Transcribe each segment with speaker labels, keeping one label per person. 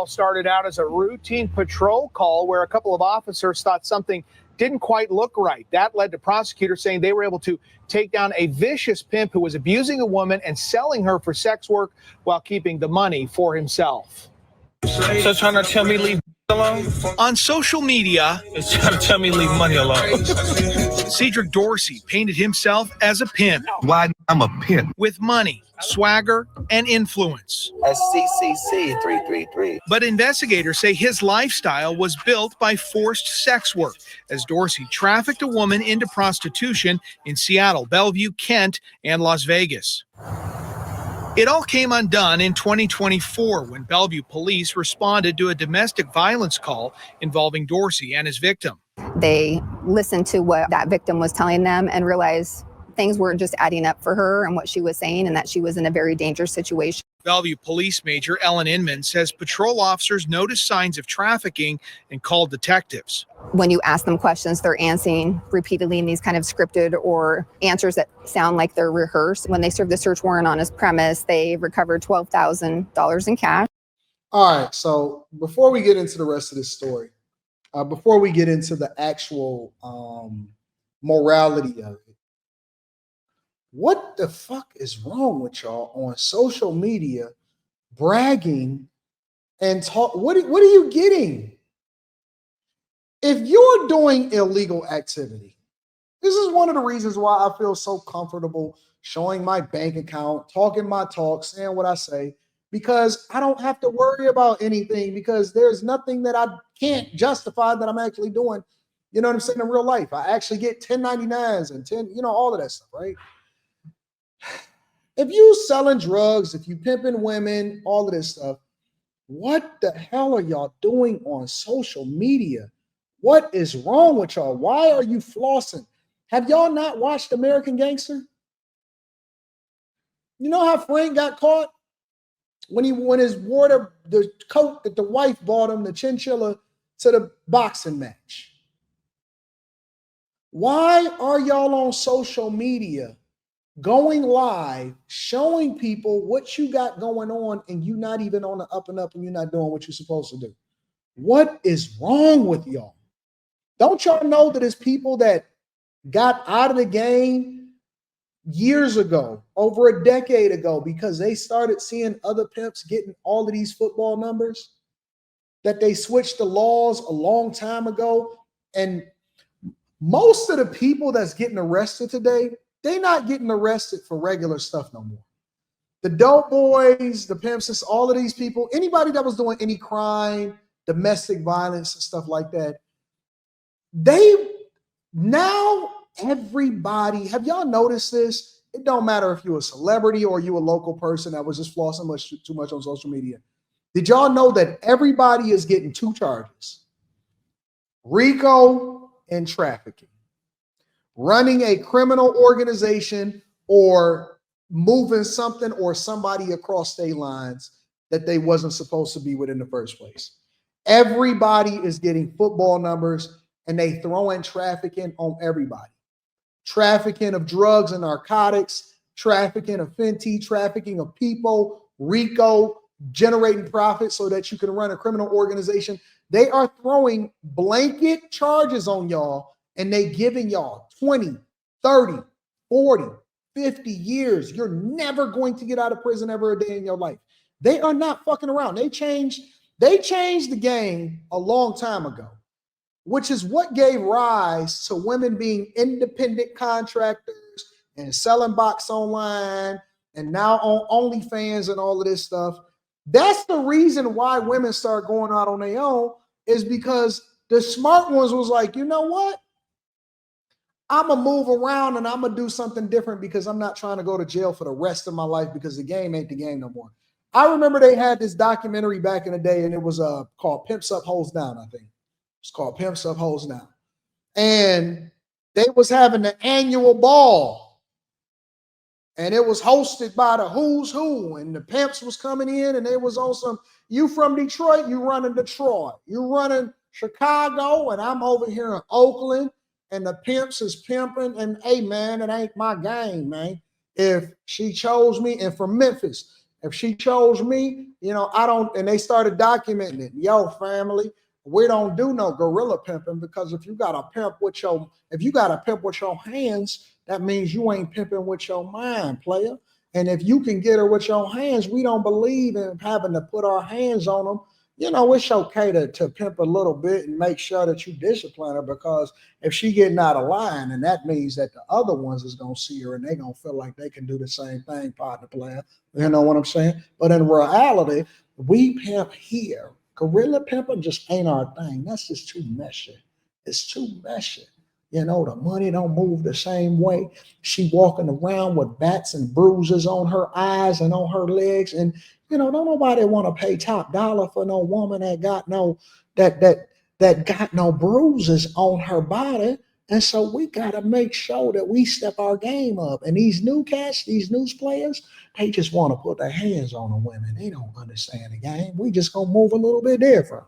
Speaker 1: all started out as a routine patrol call where a couple of officers thought something didn't quite look right. That led to prosecutors saying they were able to take down a vicious pimp who was abusing a woman and selling her for sex work while keeping the money for himself.
Speaker 2: So trying to tell me leave alone?
Speaker 1: On social media,
Speaker 2: It's trying to tell me leave money alone.
Speaker 1: Cedric Dorsey painted himself as a pimp.
Speaker 3: Why I'm a pimp.
Speaker 1: With money, swagger, and influence.
Speaker 4: SCCC 333.
Speaker 1: But investigators say his lifestyle was built by forced sex work, as Dorsey trafficked a woman into prostitution in Seattle, Bellevue, Kent, and Las Vegas. It all came undone in 2024 when Bellevue police responded to a domestic violence call involving Dorsey and his victim.
Speaker 5: They listened to what that victim was telling them and realized things weren't just adding up for her and what she was saying, and that she was in a very dangerous situation.
Speaker 1: Bellevue Police Major Ellen Inman says patrol officers noticed signs of trafficking and called detectives.
Speaker 5: When you ask them questions, they're answering repeatedly in these kind of scripted or answers that sound like they're rehearsed. When they served the search warrant on his premise, they recovered $12,000 in cash.
Speaker 6: All right, so before we get into the rest of this story, before we get into the actual morality of it, what the fuck is wrong with y'all on social media bragging and talk? What are you getting? If you're doing illegal activity, this is one of the reasons why I feel so comfortable showing my bank account, talking my talk, saying what I say, because I don't have to worry about anything, because there's nothing that I can't justify that I'm actually doing. You know what I'm saying? In real life, I actually get 1099s and all of that stuff, right? If you selling drugs, if you pimping women, all of this stuff, what the hell are y'all doing on social media? What is wrong with y'all? Why are you flossing? Have y'all not watched American Gangster? You know how Frank got caught? When he wore the coat that the wife bought him, the chinchilla, to the boxing match. Why are y'all on social media going live, showing people what you got going on, and you not even on the up and up, and you're not doing what you're supposed to do? What is wrong with y'all? Don't y'all know that it's people that got out of the game years ago, over a decade ago, because they started seeing other pimps getting all of these football numbers, that they switched the laws a long time ago? And most of the people that's getting arrested today, they're not getting arrested for regular stuff no more. The dope boys, the pimps, all of these people, anybody that was doing any crime, domestic violence and stuff like that, everybody, have y'all noticed this? It don't matter if you're a celebrity or you a local person that was just flossing too much on social media. Did y'all know that everybody is getting 2 charges? RICO and trafficking. Running a criminal organization or moving something or somebody across state lines that they wasn't supposed to be with in the first place. Everybody is getting football numbers, and they throw in trafficking on everybody. Trafficking of drugs and narcotics, trafficking of fentanyl, trafficking of people, RICO, generating profit so that you can run a criminal organization. They are throwing blanket charges on y'all, and they giving y'all 20, 30, 40, 50 years. You're never going to get out of prison ever a day in your life. They are not fucking around. They changed the game a long time ago, which is what gave rise to women being independent contractors and selling box online and now on OnlyFans and all of this stuff. That's the reason why women start going out on their own, is because the smart ones was like, you know what? I'm going to move around and I'm going to do something different, because I'm not trying to go to jail for the rest of my life, because the game ain't the game no more. I remember they had this documentary back in the day, and it was called Pimps Up, Hoes Down, I think. It's called Pimps Up, Hoes Down. And they was having the annual ball, and it was hosted by the who's who, and the pimps was coming in, and they was on some, you from Detroit, you running Detroit, you running Chicago, and I'm over here in Oakland, and the pimps is pimping, and hey man, it ain't my game, man. If she chose me, and from Memphis, If she chose me, I don't, and they started documenting it. Yo, family, we don't do no gorilla pimping, because if you got a pimp with your hands, that means you ain't pimping with your mind, player. And if you can get her with your hands, we don't believe in having to put our hands on them. It's okay to pimp a little bit and make sure that you discipline her, because if she getting out of line, and that means that the other ones is going to see her and they going to feel like they can do the same thing, partner player. You know what I'm saying? But in reality, we pimp here. Gorilla pimping just ain't our thing. That's just too messy. It's too messy. The money don't move the same way. She walking around with bats and bruises on her eyes and on her legs. And, don't nobody want to pay top dollar for no woman that got no bruises on her body. And so we got to make sure that we step our game up. And these new cats, these news players, they just want to put their hands on the women. They don't understand the game. We just going to move a little bit different.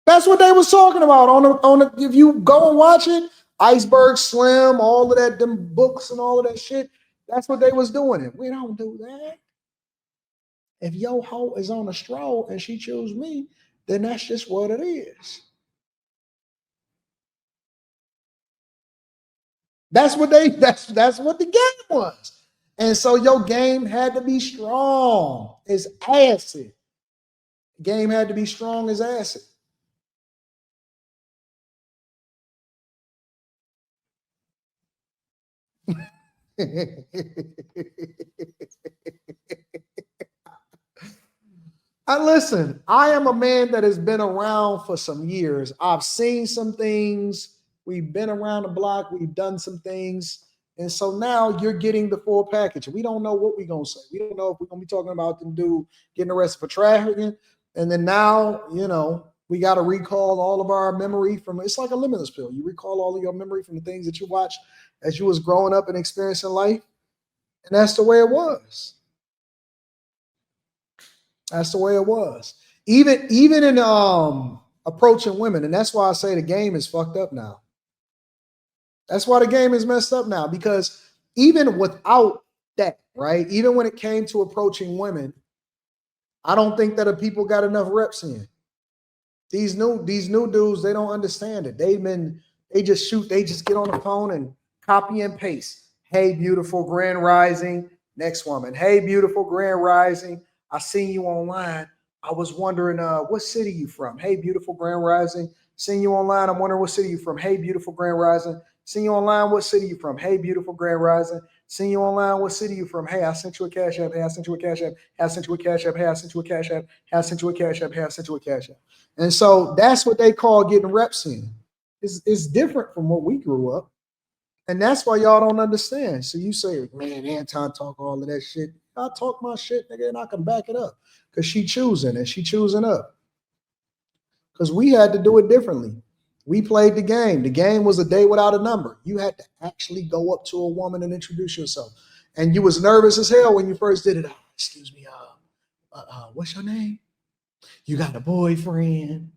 Speaker 6: That's what they was talking about on the, if you go and watch it, Iceberg Slim, all of that, them books and all of that shit. That's what they was doing. It. We don't do that. If your hoe is on a stroll and she choose me, then that's just what it is. That's what the game was. And so your game had to be strong as acid. Game had to be strong as acid. Listen, I am a man that has been around for some years. I've seen some things. We've been around the block. We've done some things. And so now you're getting the full package. We don't know what we're going to say. We don't know if we're going to be talking about them dude getting arrested for trafficking. And then now, we got to recall all of our memory from, it's like a limitless pill. You recall all of your memory from the things that you watched as you was growing up and experiencing life. And that's the way it was. That's the way it was. Even in approaching women. And that's why I say the game is fucked up now. That's why the game is messed up now, because even without that, right? Even when it came to approaching women, I don't think that the people got enough reps in. These new dudes, they don't understand it. They just get on the phone and copy and paste. Hey, beautiful grand rising. Next woman. Hey, beautiful grand rising. I seen you online. I was wondering, what city you from? Hey, beautiful grand rising. Seen you online. I'm wondering what city you from. Hey, beautiful grand rising. Seen you online. What city you from? Hey, beautiful grand rising. Seen you online. What city you from? Hey, I sent you a cash app. Hey, I sent you a cash app. Hey, I sent you a cash app. Hey, I sent you a cash app. Hey, I sent you a cash app. Hey, I sent you a cash app. And so that's what they call getting reps in. It's different from what we grew up. And that's why y'all don't understand. So you say, man, Anton talk all of that shit. I talk my shit, nigga, and I can back it up. Because she choosing and she choosing up. Because we had to do it differently. We played the game. The game was a day without a number. You had to actually go up to a woman and introduce yourself. And you was nervous as hell when you first did it. Excuse me, what's your name? You got a boyfriend?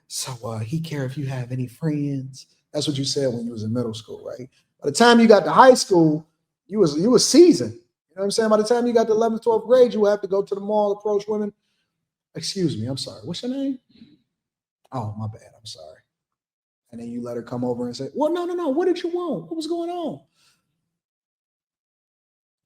Speaker 6: So he care if you have any friends. That's what you said when you was in middle school, right? By the time you got to high school, you was seasoned. You know what I'm saying? By the time you got to 11th, 12th grade, you would have to go to the mall, approach women. Excuse me, I'm sorry. What's your name? Oh, my bad. I'm sorry. And then you let her come over and say, well, no. What did you want? What was going on?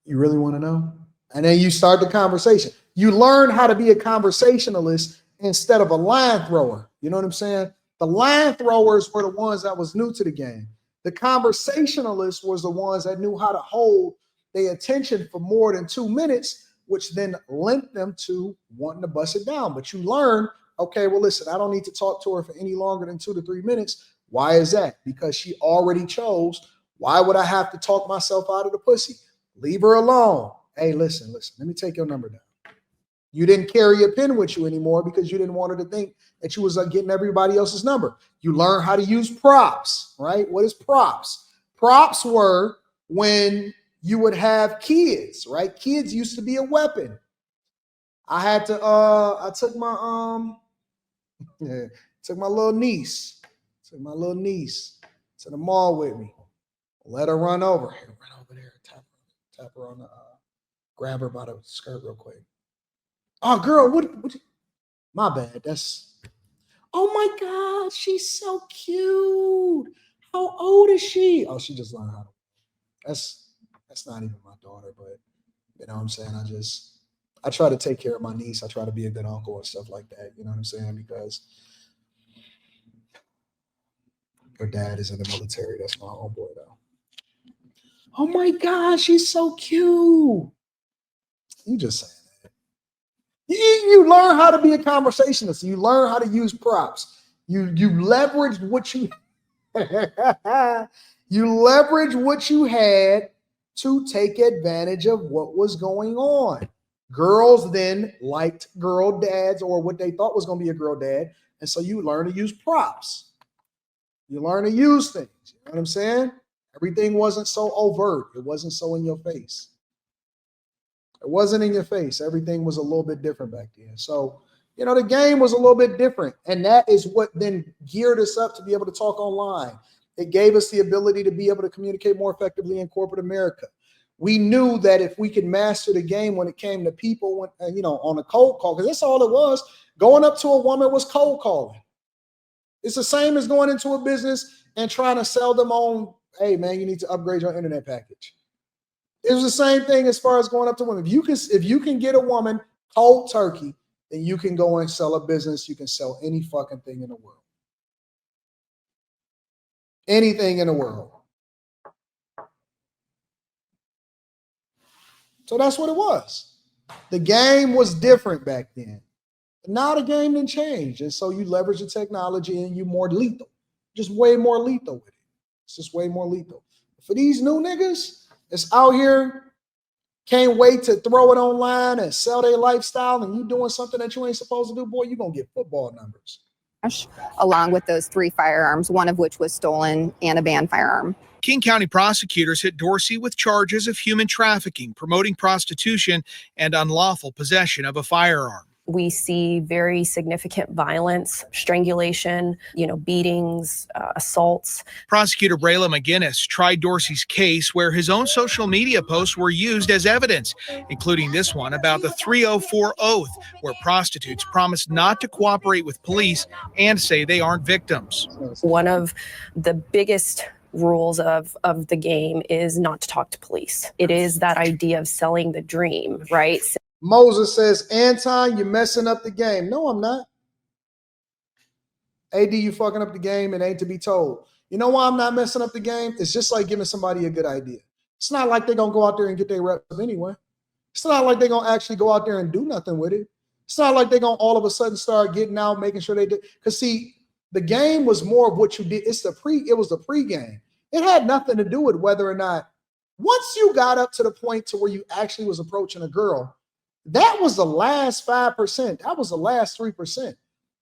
Speaker 6: You really want to know? And then you start the conversation. You learn how to be a conversationalist instead of a line thrower. You know what I'm saying? The line throwers were the ones that was new to the game. The conversationalists was the ones that knew how to hold their attention for more than 2 minutes, which then lent them to wanting to bust it down. But you learn, okay, well, listen, I don't need to talk to her for any longer than 2 to 3 minutes. Why is that? Because she already chose. Why would I have to talk myself out of the pussy? Leave her alone. Hey, listen, let me take your number down. You didn't carry a pen with you anymore because you didn't want her to think that you was getting everybody else's number. You learn how to use props, right? What is props? Props were when you would have kids, right? Kids used to be a weapon. I had to, I took my little niece to the mall with me. Let her run over. Hey, run over there. Tap her on the, grab her by the skirt real quick. Oh, girl, what my bad. Oh my God, she's so cute. How old is she? Oh, she just learned how to. That's not even my daughter, but you know what I'm saying? I try to take care of my niece. I try to be a good uncle and stuff like that. You know what I'm saying? Because her dad is in the military. That's my homeboy though. Oh my God, she's so cute. You just saying that. You learn how to be a conversationalist. You learn how to use props. You leverage what you you leverage what you had to take advantage of what was going on. Girls then liked girl dads or what they thought was going to be a girl dad. And so you learn to use props. You learn to use things. You know what I'm saying? Everything wasn't so overt. It wasn't so in your face. It wasn't in your face. Everything was a little bit different back then. So, you know, the game was a little bit different. And that is what then geared us up to be able to talk online. It gave us the ability to be able to communicate more effectively in corporate America. We knew that if we could master the game when it came to people, when, you know, on a cold call, because that's all it was. Going up to a woman was cold calling. It's the same as going into a business and trying to sell them on, hey, man, you need to upgrade your internet package. It was the same thing as far as going up to women. If you can get a woman cold turkey, then you can go and sell a business. You can sell any fucking thing in the world. Anything in the world. So that's what it was. The game was different back then. Now the game didn't change. And so you leverage the technology and you're more lethal. Just way more lethal with it. It's just way more lethal. For these new niggas that's out here, can't wait to throw it online and sell their lifestyle, and you doing something that you ain't supposed to do, boy, you're going to get football numbers.
Speaker 5: Along with those 3 firearms, one of which was stolen and a banned firearm.
Speaker 1: King County prosecutors hit Dorsey with charges of human trafficking, promoting prostitution, and unlawful possession of a firearm.
Speaker 3: We see very significant violence, strangulation, beatings, assaults.
Speaker 1: Prosecutor Brayla McGinnis tried Dorsey's case where his own social media posts were used as evidence, including this one about the 304 oath, where prostitutes promise not to cooperate with police and say they aren't victims.
Speaker 3: One of the biggest rules of the game is not to talk to police. It is that idea of selling the dream, right?
Speaker 6: Moses says, Anton, you're messing up the game. No, I'm not. AD, you fucking up the game. It ain't to be told. You know why I'm not messing up the game? It's just like giving somebody a good idea. It's not like they're going to go out there and get their reps up anyway. It's not like they're going to actually go out there and do nothing with it. It's not like they're going to all of a sudden start getting out, making sure they do. Because see, the game was more of what you did. It was the pregame. It had nothing to do with whether or not, once you got up to the point to where you actually was approaching a girl, that was the last 5%. That was the last 3%.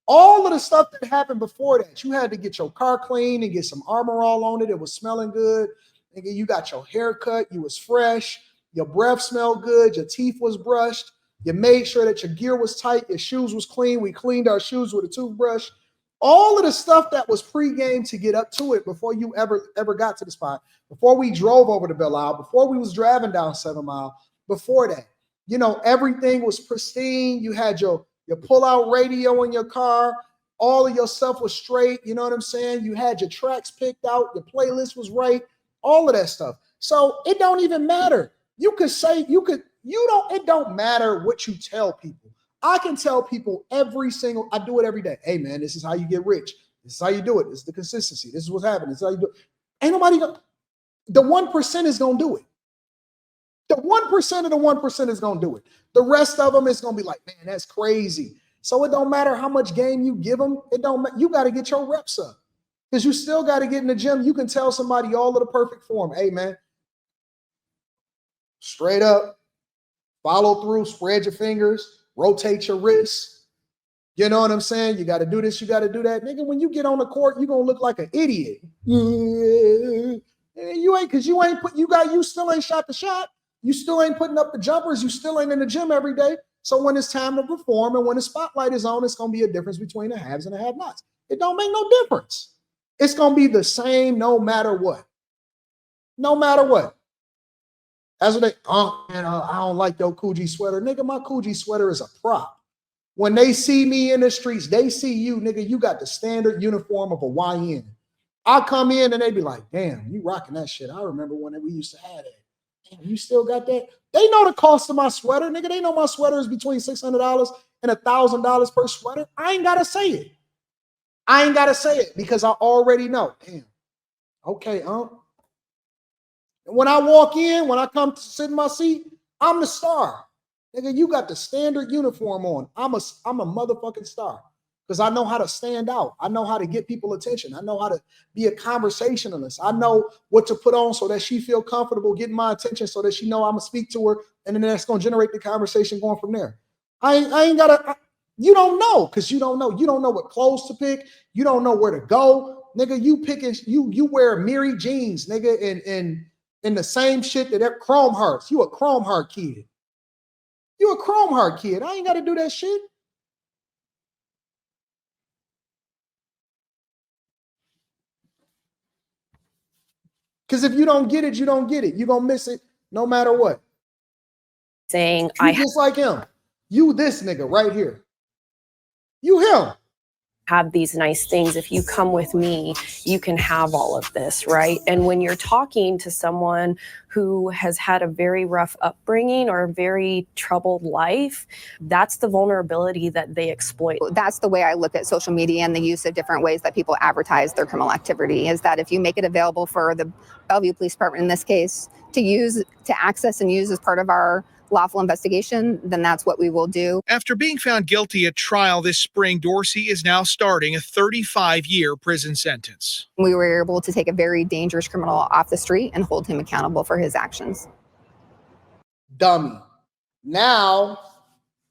Speaker 6: All of the stuff that happened before that, you had to get your car clean and get some armor all on it. It was smelling good. You got your hair cut. You was fresh. Your breath smelled good. Your teeth was brushed. You made sure that your gear was tight. Your shoes was clean. We cleaned our shoes with a toothbrush. All of the stuff that was pregame to get up to it before you ever got to the spot, before we drove over to Belle Isle, before we was driving down 7 Mile, before that. Everything was pristine. You had your pull-out radio in your car. All of your stuff was straight. You know what I'm saying? You had your tracks picked out. Your playlist was right. All of that stuff. So it don't even matter. It don't matter what you tell people. I can tell people I do it every day. Hey, man, this is how you get rich. This is how you do it. This is the consistency. This is what's happening. This is how you do it. Ain't nobody the 1% is going to do it. The 1% of the 1% is going to do it. The rest of them is going to be like, man, that's crazy. So it don't matter how much game you give them. You got to get your reps up because you still got to get in the gym. You can tell somebody all of the perfect form. Hey, man, straight up, follow through, spread your fingers, rotate your wrists. You know what I'm saying? You got to do this. You got to do that. Nigga, when you get on the court, you're going to look like an idiot. You still ain't shot the shot. You still ain't putting up the jumpers. You still ain't in the gym every day. So when it's time to perform and when the spotlight is on, it's going to be a difference between the haves and the have-nots. It don't make no difference. It's going to be the same no matter what. No matter what. That's what they, oh man, I don't like your Coogee sweater. Nigga, my Coogee sweater is a prop. When they see me in the streets, they see you, nigga, you got the standard uniform of a YN. I come in and they be like, damn, you rocking that shit. I remember when we used to have that. Damn, you still got that? They know the cost of my sweater, nigga. They know my sweater is between $600 and $1,000 per sweater. I ain't got to say it. I ain't got to say it because I already know. Damn. Okay, when I walk in, when I come to sit in my seat, I'm the star. Nigga, you got the standard uniform on. I'm a motherfucking star because I know how to stand out. I know how to get people attention. I know how to be a conversationalist. I know what to put on so that she feel comfortable getting my attention so that she know I'm going to speak to her, and then that's going to generate the conversation going from there. I ain't got to, you don't know because you don't know. You don't know what clothes to pick. You don't know where to go. Nigga, you wear Miri jeans, nigga, and the same shit that Chrome Hearts. You a Chrome Heart kid. You a Chrome Heart kid. I ain't got to do that shit. Because if you don't get it, you don't get it. You're going to miss it no matter what.
Speaker 3: Saying,
Speaker 6: You just like him. You this nigga right here. You him.
Speaker 3: Have these nice things. If you come with me, you can have all of this, right? And when you're talking to someone who has had a very rough upbringing or a very troubled life, that's the vulnerability that they exploit.
Speaker 5: That's the way I look at social media and the use of different ways that people advertise their criminal activity, is that if you make it available for the Bellevue Police Department in this case to access and use as part of our lawful investigation, then that's what we will do.
Speaker 1: After being found guilty at trial this spring, Dorsey is now starting a 35-year prison sentence.
Speaker 5: We were able to take a very dangerous criminal off the street and hold him accountable for his actions.
Speaker 6: Dummy. Now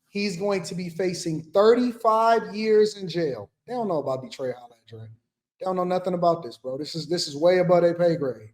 Speaker 6: he's going to be facing 35 years in jail. They don't know about betrayal, Andre. They don't know nothing about this, bro. This is way above their pay grade.